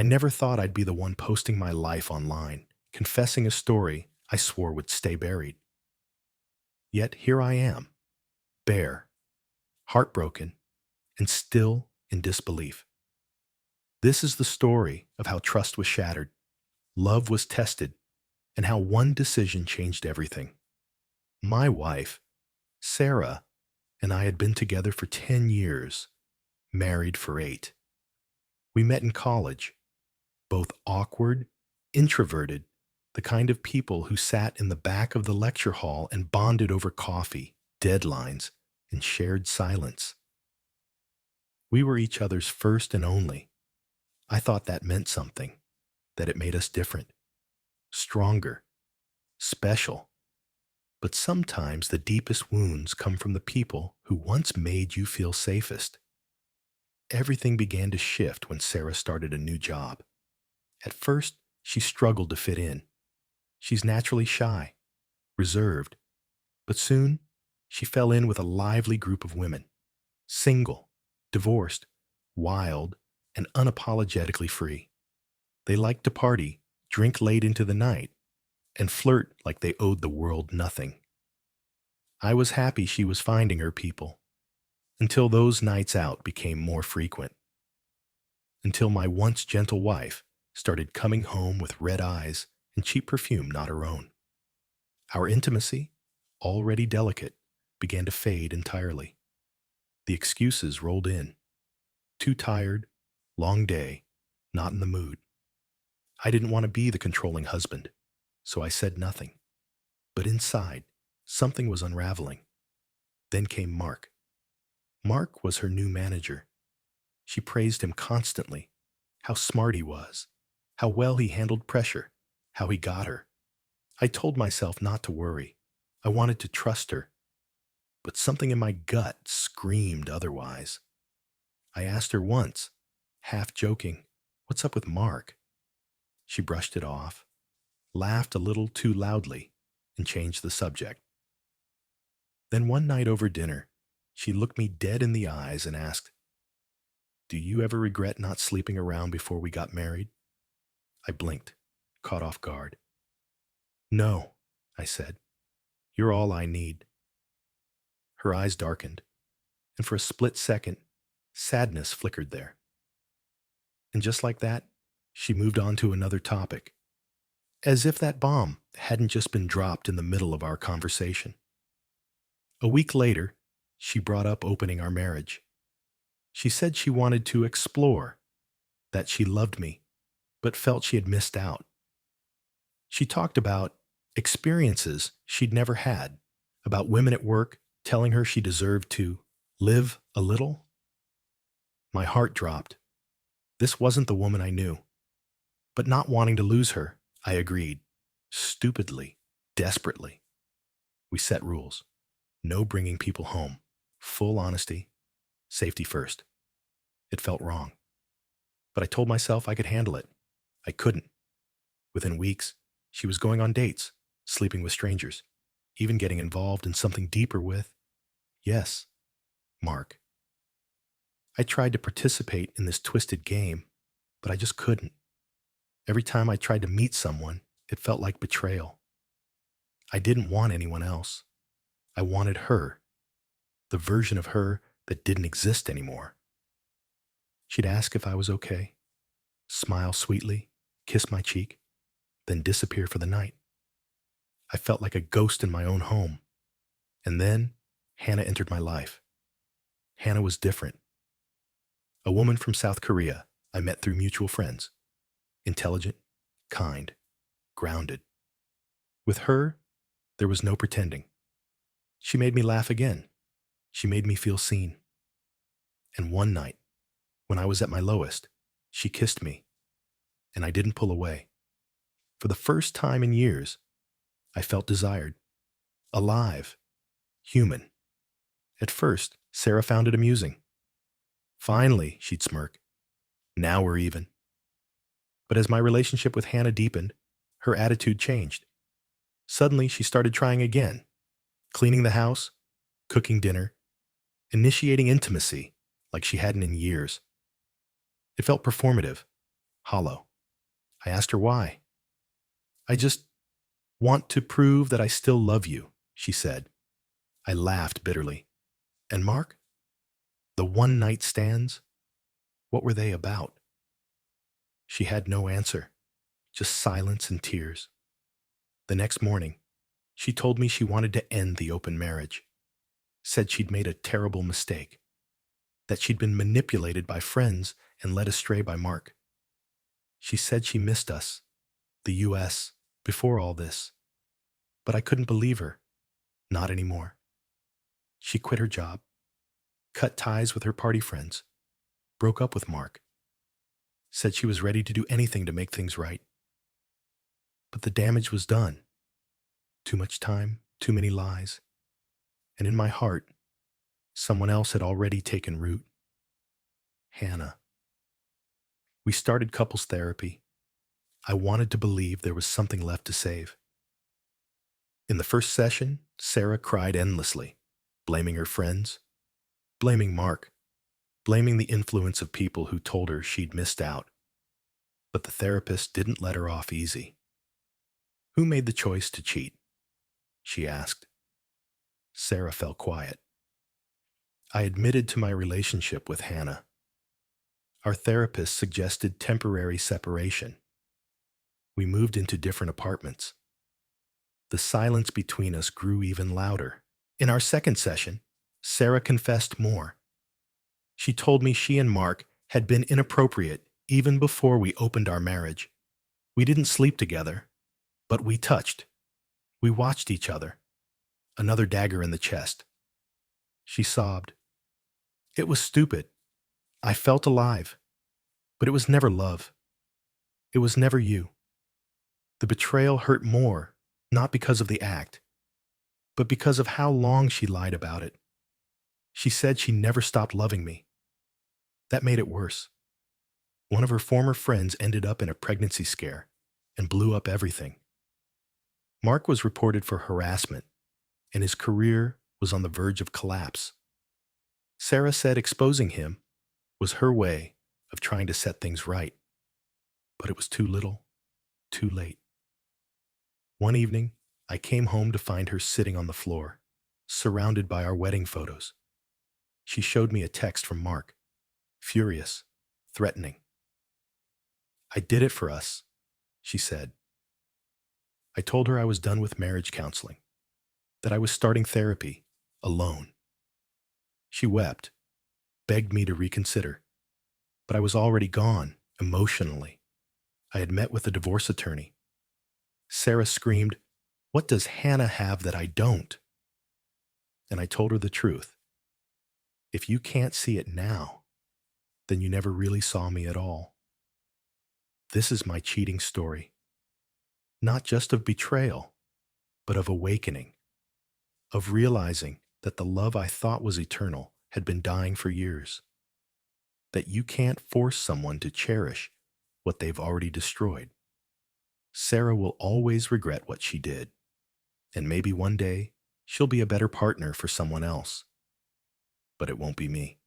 I never thought I'd be the one posting my life online, confessing a story I swore would stay buried. Yet here I am, bare, heartbroken, and still in disbelief. This is the story of how trust was shattered, love was tested, and how one decision changed everything. My wife, Sarah, and I had been together for 10 years, married for 8. We met in college, both awkward, introverted, the kind of people who sat in the back of the lecture hall and bonded over coffee, deadlines, and shared silence. We were each other's first and only. I thought that meant something, that it made us different, stronger, special. But sometimes the deepest wounds come from the people who once made you feel safest. Everything began to shift when Sarah started a new job. At first, she struggled to fit in. She's naturally shy, reserved, but soon she fell in with a lively group of women, single, divorced, wild, and unapologetically free. They liked to party, drink late into the night, and flirt like they owed the world nothing. I was happy she was finding her people, until those nights out became more frequent, until my once gentle wife started coming home with red eyes and cheap perfume not her own. Our intimacy, already delicate, began to fade entirely. The excuses rolled in. Too tired, long day, not in the mood. I didn't want to be the controlling husband, so I said nothing. But inside, something was unraveling. Then came Mark. Mark was her new manager. She praised him constantly, how smart he was, how well he handled pressure, how he got her. I told myself not to worry. I wanted to trust her. But something in my gut screamed otherwise. I asked her once, half joking, "What's up with Mark?" She brushed it off, laughed a little too loudly, and changed the subject. Then one night over dinner, she looked me dead in the eyes and asked, "Do you ever regret not sleeping around before we got married?" I blinked, caught off guard. "No," I said. "You're all I need." Her eyes darkened, and for a split second, sadness flickered there. And just like that, she moved on to another topic, as if that bomb hadn't just been dropped in the middle of our conversation. A week later, she brought up opening our marriage. She said she wanted to explore, that she loved me, but felt she had missed out. She talked about experiences she'd never had, about women at work telling her she deserved to live a little. My heart dropped. This wasn't the woman I knew. But not wanting to lose her, I agreed. Stupidly, desperately. We set rules. No bringing people home. Full honesty. Safety first. It felt wrong. But I told myself I could handle it. I couldn't. Within weeks, she was going on dates, sleeping with strangers, even getting involved in something deeper with, yes, Mark. I tried to participate in this twisted game, but I just couldn't. Every time I tried to meet someone, it felt like betrayal. I didn't want anyone else. I wanted her, the version of her that didn't exist anymore. She'd ask if I was okay, smile sweetly, kiss my cheek, then disappear for the night. I felt like a ghost in my own home. And then Hannah entered my life. Hannah was different. A woman from South Korea I met through mutual friends. Intelligent, kind, grounded. With her, there was no pretending. She made me laugh again. She made me feel seen. And one night, when I was at my lowest, she kissed me, and I didn't pull away. For the first time in years, I felt desired, alive, human. At first, Sarah found it amusing. "Finally," she'd smirk. "Now we're even." But as my relationship with Hannah deepened, her attitude changed. Suddenly, she started trying again, cleaning the house, cooking dinner, initiating intimacy like she hadn't in years. It felt performative, hollow. I asked her why. I just want to prove that I still love you, she said. I laughed bitterly. And Mark? The one night stands? What were they about? She had no answer, just silence and tears. The next morning, she told me she wanted to end the open marriage, said she'd made a terrible mistake, that she'd been manipulated by friends and led astray by Mark. She said she missed us, the U.S., before all this, but I couldn't believe her. Not anymore. She quit her job, cut ties with her party friends, broke up with Mark, said she was ready to do anything to make things right. But the damage was done. Too much time, too many lies. And in my heart, someone else had already taken root. Hannah. We started couples therapy. I wanted to believe there was something left to save. In the first session, Sarah cried endlessly, blaming her friends, blaming Mark, blaming the influence of people who told her she'd missed out. But the therapist didn't let her off easy. Who made the choice to cheat? She asked. Sarah fell quiet. I admitted to my relationship with Hannah. Our therapist suggested temporary separation. We moved into different apartments. The silence between us grew even louder. In our second session, Sarah confessed more. She told me she and Mark had been inappropriate even before we opened our marriage. We didn't sleep together, but we touched. We watched each other. Another dagger in the chest. She sobbed. It was stupid. I felt alive. But it was never love. It was never you. The betrayal hurt more, not because of the act, but because of how long she lied about it. She said she never stopped loving me. That made it worse. One of her former friends ended up in a pregnancy scare and blew up everything. Mark was reported for harassment, and his career was on the verge of collapse. Sarah said exposing him was her way of trying to set things right. But it was too little, too late. One evening, I came home to find her sitting on the floor, surrounded by our wedding photos. She showed me a text from Mark, furious, threatening. I did it for us, she said. I told her I was done with marriage counseling, that I was starting therapy, alone. She wept, begged me to reconsider, but I was already gone, emotionally. I had met with a divorce attorney. Sarah screamed, "What does Hannah have that I don't?" And I told her the truth. If you can't see it now, then you never really saw me at all. This is my cheating story. Not just of betrayal, but of awakening, of realizing that the love I thought was eternal had been dying for years. That you can't force someone to cherish what they've already destroyed. Sarah will always regret what she did, and maybe one day she'll be a better partner for someone else. But it won't be me.